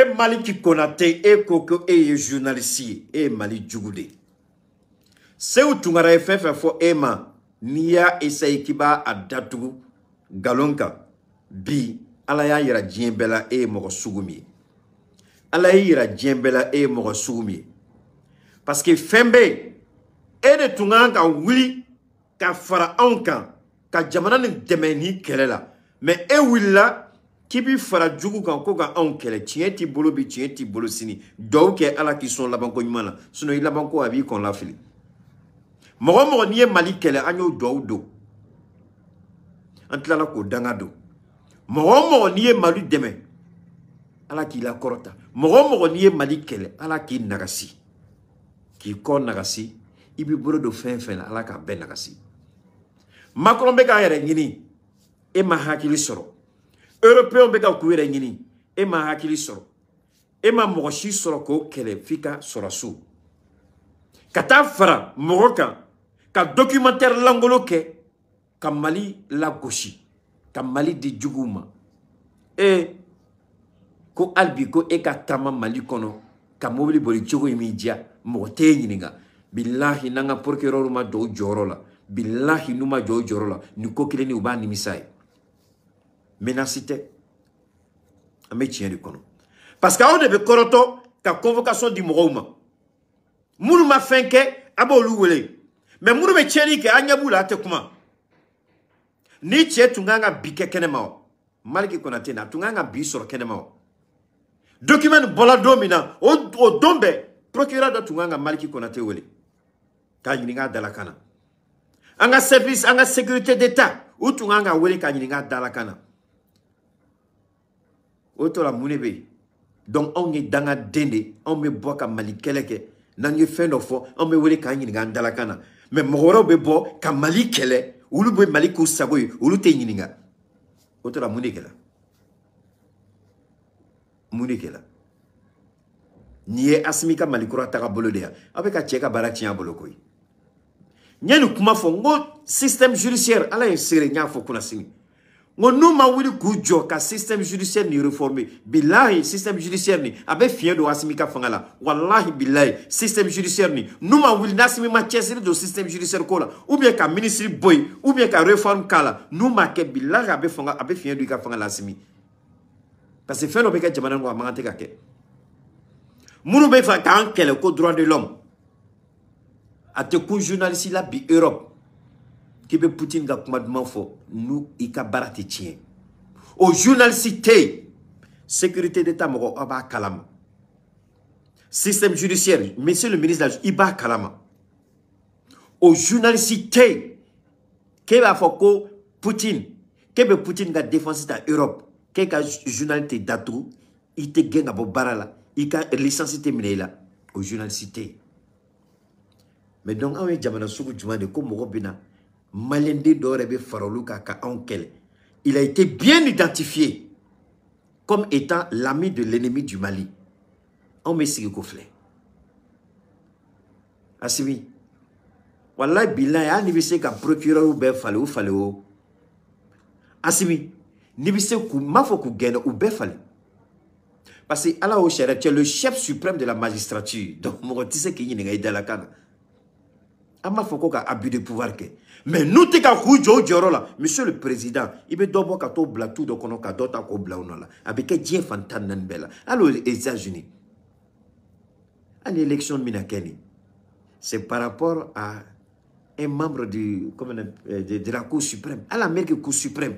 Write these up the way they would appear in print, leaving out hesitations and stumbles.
E Mali qui Konaté, e Koko, e journaliste, e Mali Djougoudé. C'est où tu m'as fait fo Ema, Nia et Saïkiba à Datou, Galonka, Bi, Alaya ira Djembela e Moro Sougoumi. Alaya ira Djembela e Moro Sougoumi. Parce que Fembe, et de Tunganga, oui, ka fara ankan, ka jamana ni demeni kelela. Mais e willa, qui bi fara djugu kan ko kan an kele tien ti bolo bi tien ti bolo sini do ke ala ki son laban ko nyumana suno ila ban ko abi kon la fili mo ni Mali kele anyo do antla la ko danga do mo ni Mali deme ala ki la korota mo ni Mali kele ala ki nagasi ki kon nagasi ibi bolo do fen ala ka ben nagasi Macron be ka yere ngini e ma hakili soro Européen beka kuwere ngini e ma hakili soro e ma mogoshi soro ko kele fika sorasu kata fara mogoka ka documentaire langolo ke ka Mali la goshi ka Mali di juguma e ko albi ko e ka tama Mali kono ka mobili boli jogo imidia mogote nyininga billahi nanga procureur ma do jorola billahi numa do jorola ni ko kile ni uba ni misai menacité à métier du kono parce que on devait koroto ka convocation du mouma munu ma fenke abolu wele mais munu be cheni ke anyabula te kuma ni che tunganga bike kenema maliki konate na tunganga bisoro kenema document bola domina o dombe procureur de tunganga maliki konate wele ka yininga dalakana anga service anga sécurité d'état ou tunganga wele ka yininga dalakana Oto la mounebe. Donc on est dans la dende, on me boit comme Mali keleke, n'en fait no fo, on me wele kanyi nga dalakana. Mais moro be bo comme Mali kele, ou le Mali kusagoy, ou le teyininga. Oto la mounekela. Mounekela. Niye asmika Mali kura taka bolodea. Avec a tcheka baratia bolokoi. Nyenu kuma fo ngo système judiciaire ala yesere nya fo kuna sini. Nous avons dit que le système judiciaire ni réformé. Billahi, système judiciaire ni. Abe fier de Wasimika Fangala. Wallahi, billahi, système judiciaire ni. Nous avons dit que le système judiciaire kola. Ou bien qu'un ministre boy. Ou bien qu'un réforme kala. Nous avons dit que billahi, abe fier de Fangala Simi. Parce que fait le béka Jamanan wa mangate kake. Nous avons fait que le droit de l'homme. A te kun journaliste la bi Europe. Qui peut Poutine ga commandement fo nous ika barati tien au journaliste sécurité d'état moko aba kalama système judiciaire monsieur le ministre iba kalama au journaliste qui va foko Poutine qui be Poutine ga défense ta Europe qui ga journalité datou ite genga bo barala ika licencié minela au journaliste mais donc on est jamana sugu jumande ko moko bina Malende Dorebe Faroluka ka Ankel. Il a été bien identifié comme étant l'ami de l'ennemi du Mali. On met ce cofflet. Asimi. Wallahi billahi ya nibise ka procureur ou be fale ou fale o. Asimi. Nibise ku mafo ku gene ou be fale. Parce que Allah au cheret, tu es le chef suprême de la magistrature. Donc mon tisse ki ni ngai dalakana. Ama foko ka abus de pouvoir ke. Mais nous te ka kujo jorola, monsieur le président, il be dobo ka to bla tout do kono ka dota ko bla onola. Avec dien fantan nan bela. Alors les États-Unis. À l'élection de Minakeni, c'est par rapport à un membre de la Cour suprême, à l'Amérique Cour suprême.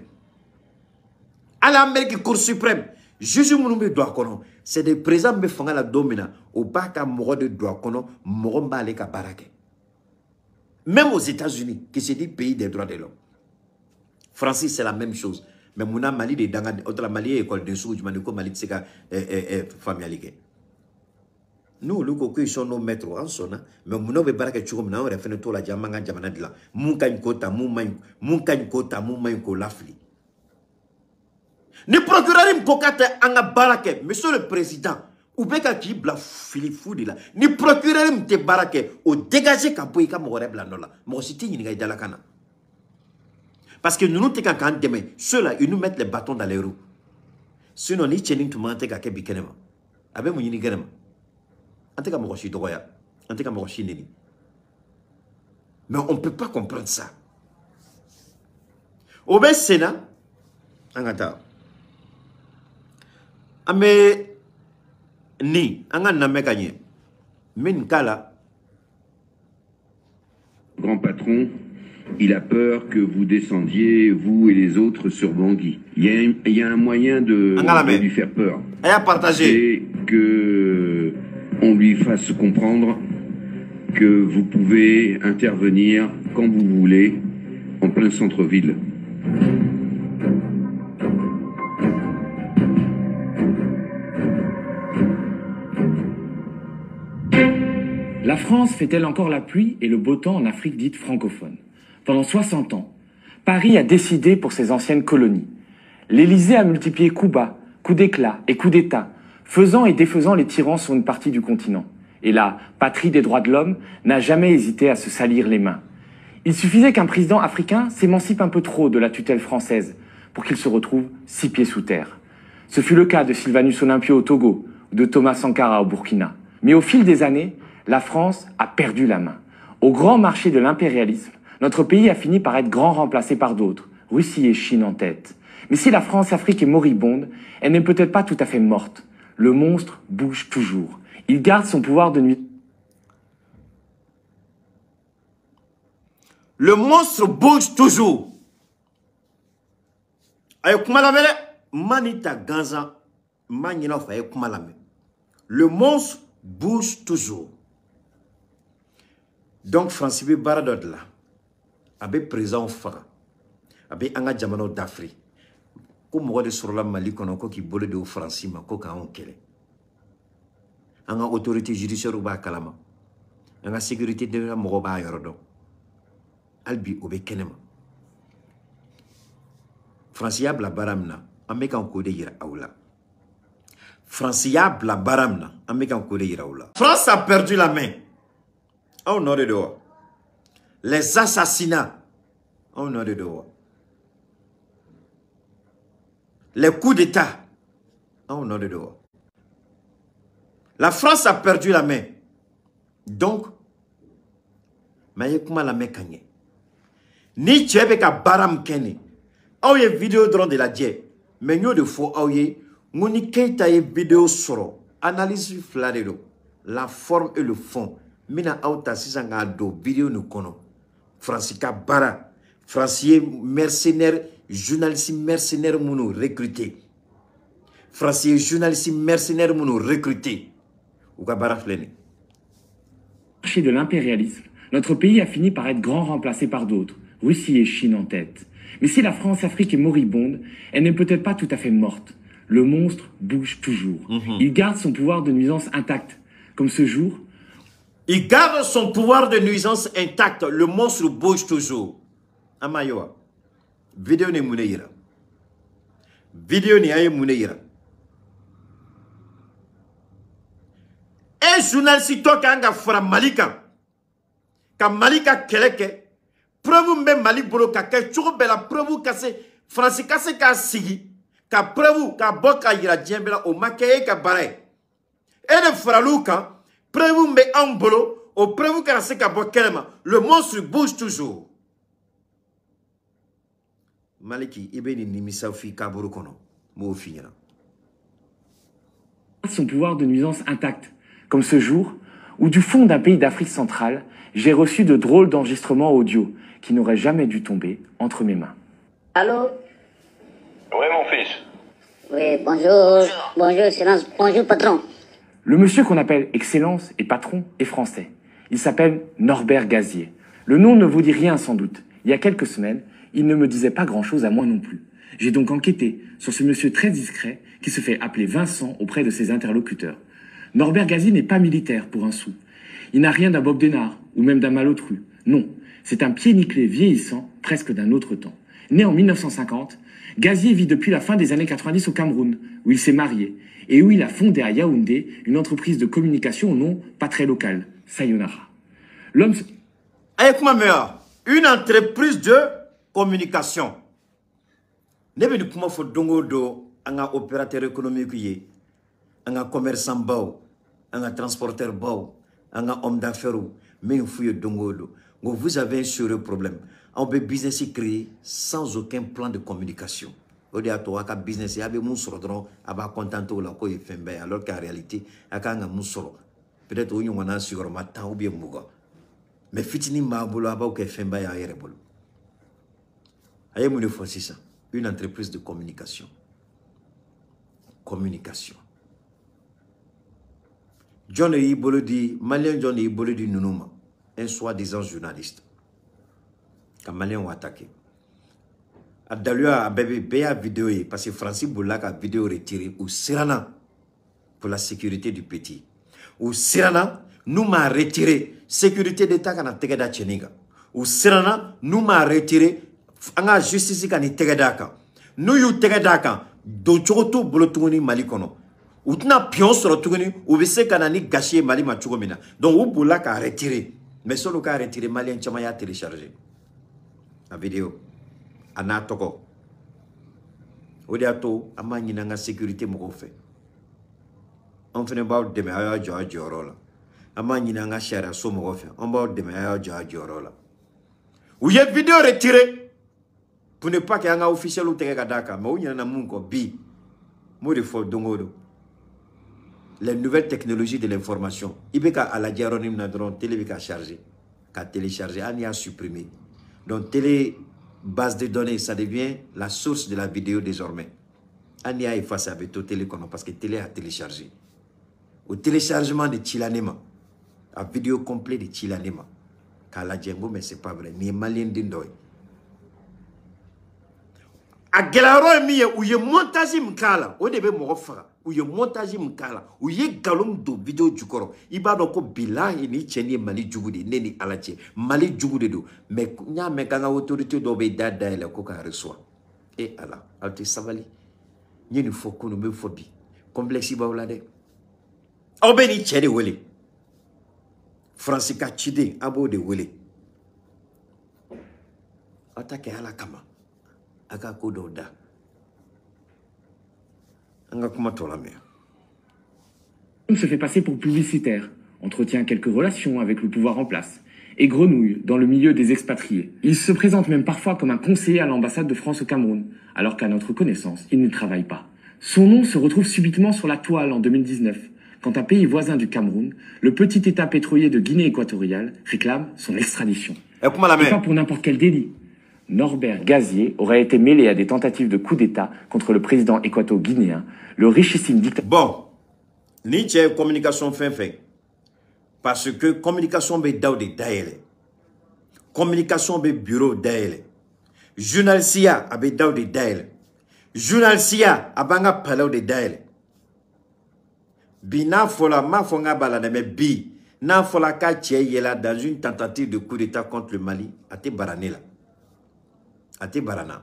À l'Amérique Cour suprême. Juge Mounoumbe doit kono. C'est des présents me font la domina. Au baka moro de doit kono, moro mbale ka barake. Même aux États-Unis, qui se dit pays des droits de l'homme. Francis, c'est la même chose. Mais Mouna Mali, de Danga, autre Mali, école de sous, Maniko Mali, c'est famille. Nous, nous, sont nos maîtres en sona, mais Mouna, on va faire un on refait tout la Jamanga Jamanadla. Mounkan Kota, Mounkan Kota, Mounkan Kolafli. Ni procureur Mkokate Anga Barake, monsieur le président. Ou beka ki bla Philippe Foudila ni procureur mte barake o dégager ka boyka mo rebla nola mo siti ni ngai dalakana parce que nous te kan demain ceux-là ils nous mettent les bâtons dans les roues sinon ni chening tout mante ka ke bikenema abe mu yini ganam anteka mo shi dogoya anteka mo shi nini. Mais on ne peut pas comprendre ça. Au Sénat, angata. Ame ni anga name gagné. Min kala. Grand patron, il a peur que vous descendiez, vous et les autres, sur Bangui. Il y a un moyen de lui faire peur. Et à partager. Et que on lui fasse comprendre que vous pouvez intervenir quand vous voulez en plein centre-ville. La France fait-elle encore la pluie et le beau temps en Afrique dite francophone? Pendant 60 ans, Paris a décidé pour ses anciennes colonies. L'Élysée a multiplié coups bas, coups d'éclat et coups d'État, faisant et défaisant les tyrans sur une partie du continent. Et la patrie des droits de l'homme n'a jamais hésité à se salir les mains. Il suffisait qu'un président africain s'émancipe un peu trop de la tutelle française pour qu'il se retrouve 6 pieds sous terre. Ce fut le cas de Sylvanus Olympio au Togo ou de Thomas Sankara au Burkina. Mais au fil des années, la France a perdu la main. Au grand marché de l'impérialisme, notre pays a fini par être grand remplacé par d'autres, Russie et Chine en tête. Mais si la France-Afrique est moribonde, elle n'est peut-être pas tout à fait morte. Le monstre bouge toujours. Il garde son pouvoir de nuit. Le monstre bouge toujours. Ayo kumalamele manita ganza manina fa kumalame. Le monstre bouge toujours. Donc Francis Baradod là, avec présent fara, avec anga jamano d'Afrique. Comme moi de sur la Mali kono ko ki bole de Francis ma ko ka on kele. Anga autorité judiciaire ba kalama. Anga sécurité de la mo ba yorodo. Albi obe kenema. Francis bla baramna, ameka on kode yira aula. Francis bla baramna, ameka on kode yira aula. France a perdu la main. On a de dehors. Les assassinats, on a de dehors. Les coups d'État, on a de dehors. La France a perdu la main. Donc, mais comment la main kanye? Ni tu es ka baram kene. Aou ye vidéo drone de la die. Mais nous de faux aou ye, mouni keita ye vidéo soro. Analyse fladero. La forme et le fond. Mina auta sisanga do vidéo nous kono. Francika bara. Francier mercenaire, journaliste mercenaire mounou recruté. Francier journaliste mercenaire mounou recruté. Ou ka bara flene. Marché de l'impérialisme, notre pays a fini par être grand remplacé par d'autres, Russie et Chine en tête. Mais si la France-Afrique est moribonde, elle n'est peut-être pas tout à fait morte. Le monstre bouge toujours. Il garde son pouvoir de nuisance intact. Comme ce jour. Il garde son pouvoir de nuisance intact. Le monstre bouge toujours. Amayoa. Vidéo ne mouneira. Vidéo ne aye mouneira. Un journaliste toka fora Malika. Ka Malika keleke. Preuve mbe Mali bolo ka ke chogo bela preuve kase Francis kase ka sigi ka preuve ka boka yira diembela o makeye ka bare. Et de fraluka preuve mbe en bolo o preuve ka se ka bokelema. Le monstre bouge toujours. Maliki ibeni nimisa fi kaburu kono mo finira. Son pouvoir de nuisance intact. Comme ce jour où du fond d'un pays d'Afrique centrale, j'ai reçu de drôles d'enregistrements audio qui n'auraient jamais dû tomber entre mes mains. Allô? Oui, mon fils. Oui, bonjour. Bonjour, Excellence. Bonjour, patron. Le monsieur qu'on appelle Excellence et patron est français. Il s'appelle Norbert Gazier. Le nom ne vous dit rien sans doute. Il y a quelques semaines, il ne me disait pas grand-chose à moi non plus. J'ai donc enquêté sur ce monsieur très discret qui se fait appeler Vincent auprès de ses interlocuteurs. Norbert Gazier n'est pas militaire pour un sou. Il n'a rien d'un Bob Denard ou même d'un Malotru. Non, c'est un pied nickelé vieillissant, presque d'un autre temps. Né en 1950, Gazier vit depuis la fin des années 90 au Cameroun, où il s'est marié, et où il a fondé à Yaoundé une entreprise de communication au nom pas très local, Sayonara. L'homme... Avec ma mère, une entreprise de communication. Ne veux pas faut dongo do anga opérateur économique yé. un commerçant bao, un transporteur bao, un homme d'affaires, mais il faut y dongodo. Vous avez un sérieux problème. On peut business créer sans aucun plan de communication. Au début, tu as un business, il y a des gens qui sont contents alors qu'en réalité, il y a des gens qui sont peut-être que vous avez sur ma temps ou bien mouga. Mais fitini mabolo aba que femba ya yerebolo. Aye mo faut ça. Une entreprise de communication. Communication. John Ibolo dit Malien John Ibolo dit Nunuma, un soi-disant journaliste. Quand Malien ont attaqué. Adalua a bébé vidéo parce que Francis Boulak a vidéo retirée ou Serana pour la sécurité du petit. Ou Serana nous m'a retiré sécurité d'État quand a tegada Tcheniga. Ou Serana nous m'a retiré anga justice quand a tegada. Nous yu tegada do choto bolotuni malikono. Ou tna pion sur le tourni ou visse kanani gâché mali machugomina. Donc ou Boulak a retiré. Mais solo ka retiré malien chamaya téléchargé. La vidéo. Ana toko. Odiato amani nanga sécurité moko fait. On fait pas de meilleur jorola. Amani nanga chara so moko fait. On va de meilleur jorola. Ou y a vidéo retirée pour ne pas qu'il y ait un officiel ou tega daka. Mais où y a un munko bi. Mode fo dongodo. Les nouvelles technologies de l'information. Ibeka à la diaronim nadron télé bika chargé. Ka télécharger ani a supprimé. Donc télé base de données, ça devient la source de la vidéo désormais. Ania est face à Beto Télécom parce que télé a téléchargé. Au téléchargement de Chilanema, la vidéo complète de Chilanema. Kala Djengo, mais c'est pas vrai. Ni malien d'indoy. A Gelaro est mis où il y a montage mkala. Au début, mon frère. Où il y a montage mkala. Où il y a galon de vidéo du corps. Il va donc bilan et ni tcheni mali djougoudi. Neni alache. Mali djougoudi do. Mais nya mekanga autorité d'obé dada et la coca reçoit. Et Allah. Alte savali. N'y ne faut qu'on me phobie. Complexe baoulade. Obé ni tcheni wele. Francika chide. Abo de wele. Attaque à la kama. Aka kododa. Anga kuma tola mer. Se fait passer pour publicitaire, entretient quelques relations avec le pouvoir en place et grenouille dans le milieu des expatriés. Il se présente même parfois comme un conseiller à l'ambassade de France au Cameroun, alors qu'à notre connaissance, il ne travaille pas. Son nom se retrouve subitement sur la toile en 2019, quand un pays voisin du Cameroun, le petit état pétrolier de Guinée équatoriale, réclame son extradition. Et pas pour n'importe quel délit. Norbert Gazier aurait été mêlé à des tentatives de coup d'État contre le président équato-guinéen, le richissime dictateur. Bon, ni tche communication fin. Parce que communication be daoudi daele. Communication be bureau daele. Journalistia abe daoudi daele. Journalistia abanga palau de daele. Bi na fola ma fonga balade me bi na fola ka tche yela dans une tentative de coup d'État contre le Mali ate baranela. Ate barana.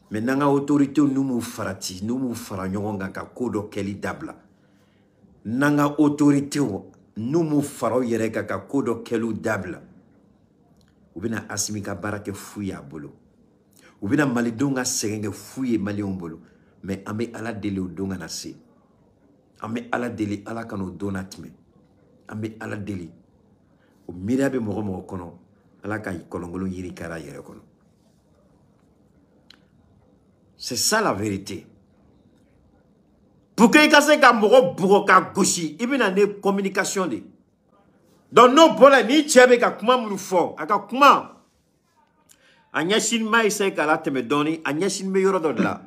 Mais nanga autorité nous mou farati, nous mou faranyon ka kodo keli dabla. Nanga autorité nous mou faro yere ka kodo kelu dabla. Ubina asimika barake fouya bolo. Ubina malidonga serenge fouye malion bolo. Mais ame ala deli o donga nasi. Ame ala deli ala kano donatme. Ame ala deli. O mirabe moro kono. C'est ça la vérité. Pour que quelqu'un ait gauchi, il y a une communication. Donc, non, pour la nuit, tu as dit comment nous faisons. Comment Agnès Maïsé, qu'elle a me donné, Agnès Meilleur de là.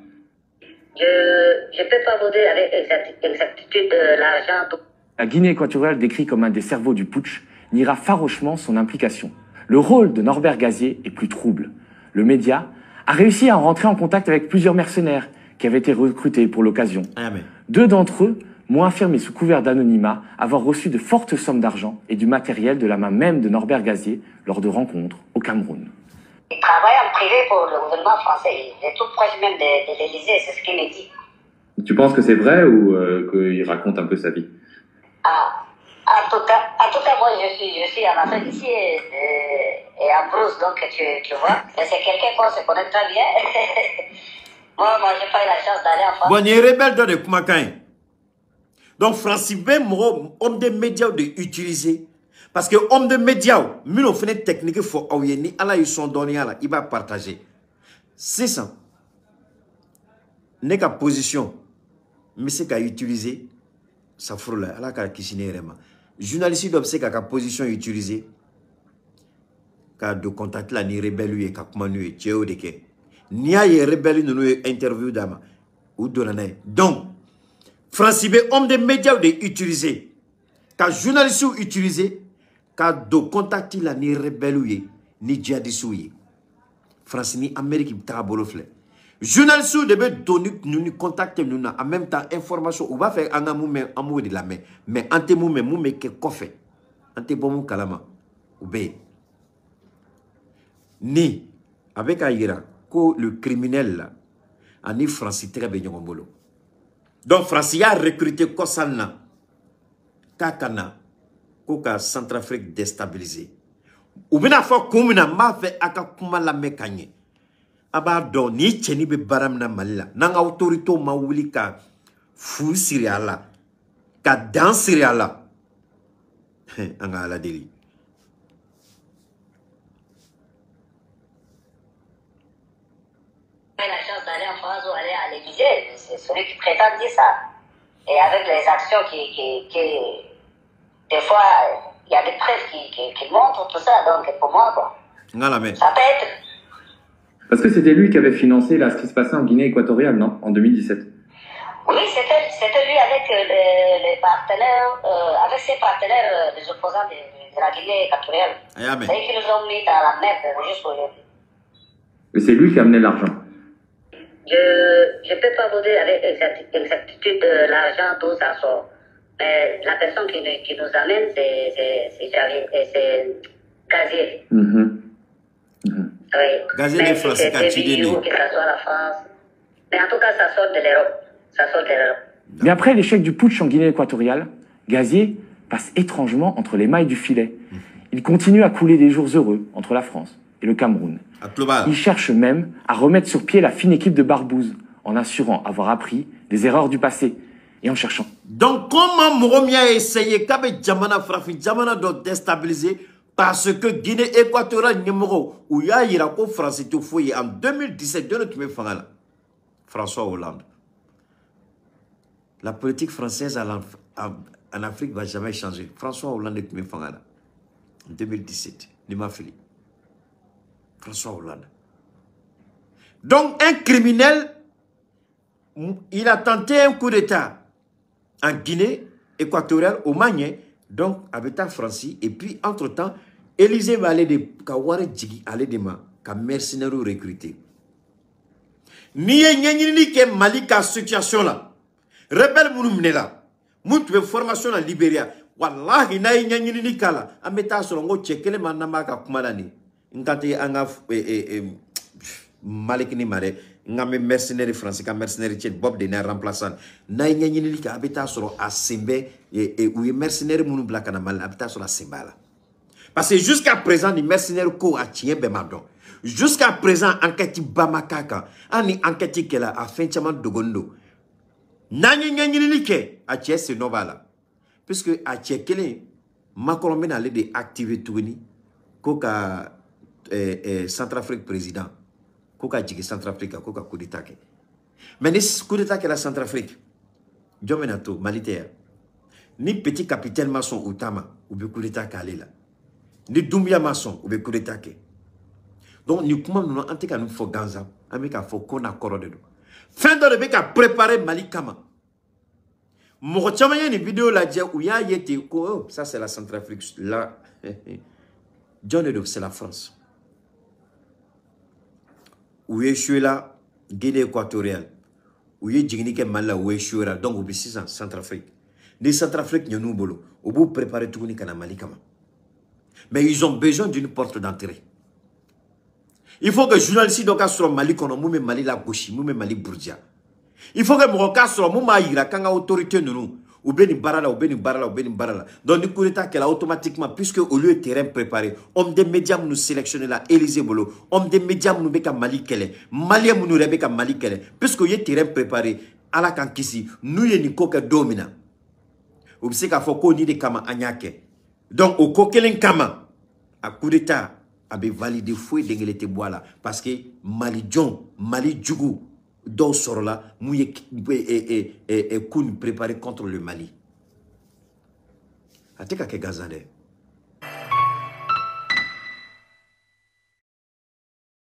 Je ne peux pas vous dire avec exactitude l'argent. La Guinée équatoriale, décrit comme un des cerveaux du putsch, niera farouchement son implication. Le rôle de Norbert Gazier est plus trouble. Le média a réussi à rentrer en contact avec plusieurs mercenaires qui avaient été recrutés pour l'occasion. Deux d'entre eux m'ont affirmé sous couvert d'anonymat avoir reçu de fortes sommes d'argent et du matériel de la main même de Norbert Gazier lors de rencontres au Cameroun. Il travaille en privé pour le gouvernement français. Il est tout proche même de l'Élysée, c'est ce qu'il me dit. Tu penses que c'est vrai ou qu'il raconte un peu sa vie? En tout cas, moi, je suis en Afrique ici et en Brousse, donc tu vois. C'est quelqu'un qu'on se connaît très bien. Moi, j'ai pas eu la chance d'aller en France. Bon, les rebelles dans les Kumakan. Donc, Francis Ben Moro, homme de médias de utiliser. Parce que homme de médias, nous avons fait une technique pour Aouyeni, Allah ils sont donnés, il va partager. C'est ça. N'est qu'à position, mais c'est qu'à utiliser, ça frôle là, Allah qu'à kisiner vraiment. Journaliste doit c'est qu'à position utiliser, qu'à de contact là, ni rebelle lui, qu'à comment lui, tchéo de que. Ni a y rebelle nous interview d'ama ou donner. Donc, Francis B, homme de médias de utiliser, qu'à journaliste utiliser, qu'à de contact là, ni rebelle lui, ni djihadiste lui. Francis ni Amérique t'a bolofle. Journaliste devait donner nous contacter nous en même temps information on va faire un amour de la main mais ante moume que kofe ante bon kalama oubé ni avec Aïra que le criminel là ani Francis très bien bolo donc Francis a recruté Kosanna Kakana Koka Centrafrique déstabilisé ou bien fois comme na ma fait aka kuma la mekanye abado ni cheni be baram na malila nanga autorité ma wuli ka fu siriala ka dans siriala anga ala deli J'ai la chance d'aller en France ou aller à l'Élysée, c'est celui qui prétend dire ça. Et avec les actions des fois, il y a des preuves qui montrent tout ça, donc pour moi, quoi. Ça peut être. Parce que c'était lui qui avait financé là, ce qui se passait en Guinée équatoriale, non? En 2017. Oui, c'était lui avec les partenaires, avec ses partenaires, les opposants de la Guinée équatoriale. C'est qui nous ont mis dans la merde jusqu'aujourd'hui. Et c'est lui qui amenait l'argent. Je ne peux pas vous dire avec exactitude l'argent, d'où ça sort. Mais la personne qui nous amène, c'est Gazier. Oui. Gazier de France, c'est que ça soit la France. Mais en tout cas, ça sort de l'Europe. Ça sort de l'Europe. Mais après l'échec du putsch en Guinée équatoriale, Gazier passe étrangement entre les mailles du filet. Il continue à couler des jours heureux entre la France et le Cameroun. Il cherche même à remettre sur pied la fine équipe de Barbouze, en assurant avoir appris des erreurs du passé et en cherchant. Donc comment Moromia a essayé qu'avec Djamana Frafi, Djamana doit déstabiliser parce que Guinée équatoriale numéro où il y a Irako France tout fouillé en 2017 de notre François Hollande. La politique française en Afrique ne va jamais changer. François Hollande est en 2017. Nima Fili. François Hollande. Donc un criminel, il a tenté un coup d'État en Guinée équatoriale, au Magné, donc avec un Francis, et puis entre-temps, Élysée va aller de Kaware Djigi, aller de ma, comme mercenaire recruté. Ni ni que Mali ka situation là. Rebelle mounu là. Moutou formation en Libéria. Wallahi na ni kala. Ameta solongo chekele manama ka kumalani. Ngati anga Malekini mare. Ngame mercenaire français ka mercenaire tchè Bob de na remplaçant. Na ni ka abeta solo asembe et ou mercenaire mounu blaka na mal abeta solo asemba là. Parce que jusqu'à présent les mercenaires ko a tien bemadon. Jusqu'à présent, enquête Bamakaka, ani enquête qu'elle a fait chaman dogondo. Nani nani ke a tchè ce novala. Puisque a tchè kele Macron ben allé de activer tout ni koka Centrafrique président. Koka djigi Centrafrique koka coup d'état. Mais ni coup d'état que la Centrafrique. Djomenato militaire. Ni petit capitaine maçon Outama ou be coup d'état calé là. Ni Doumbia maçon ou be coup d'état. Donc, nous pouvons en tout cas nous faut Ganza, Amérique faut qu'on a corrodé. Fin de l'année, a préparé Mali Kama. Mon chamaye une vidéo là où il y a été ça c'est la Centrafrique là. John Edo c'est la France. Où est je là Guinée équatoriale. Où est Djignique Mala où est je là donc au 6 ans Centrafrique. Les Centrafrique nous bolo. Au bout préparer tout le Mali Kama. Mais ils ont besoin d'une porte d'entrée. Il faut que les journalistes soient sur Mali, comme Mali la gauche, Mali Bourdia. Il faut que les journalistes soient sur Mali, quand l'autorité nous, ou bien barala, ou bien barala, ou bien barala. Donc, du coup d'état qu'elle a automatiquement, puisque au lieu de terrain préparé, homme des médias nous sélectionne là, Élysée Bolo, homme des médias nous met comme Mali Kele, Malien nous rebe comme Mali Kele, puisque il y a terrain préparé, à la kankisi, nous y a ni koka domina. Ou bien qu'à faut ni de kama anyake. Donc, au kokelen kama, à coup d'état, avait validé fouet d'engelete boala, parce que Mali John, Mali Djougou, dans ce là, mouillé et préparé contre le Mali. Ateka ke gazade.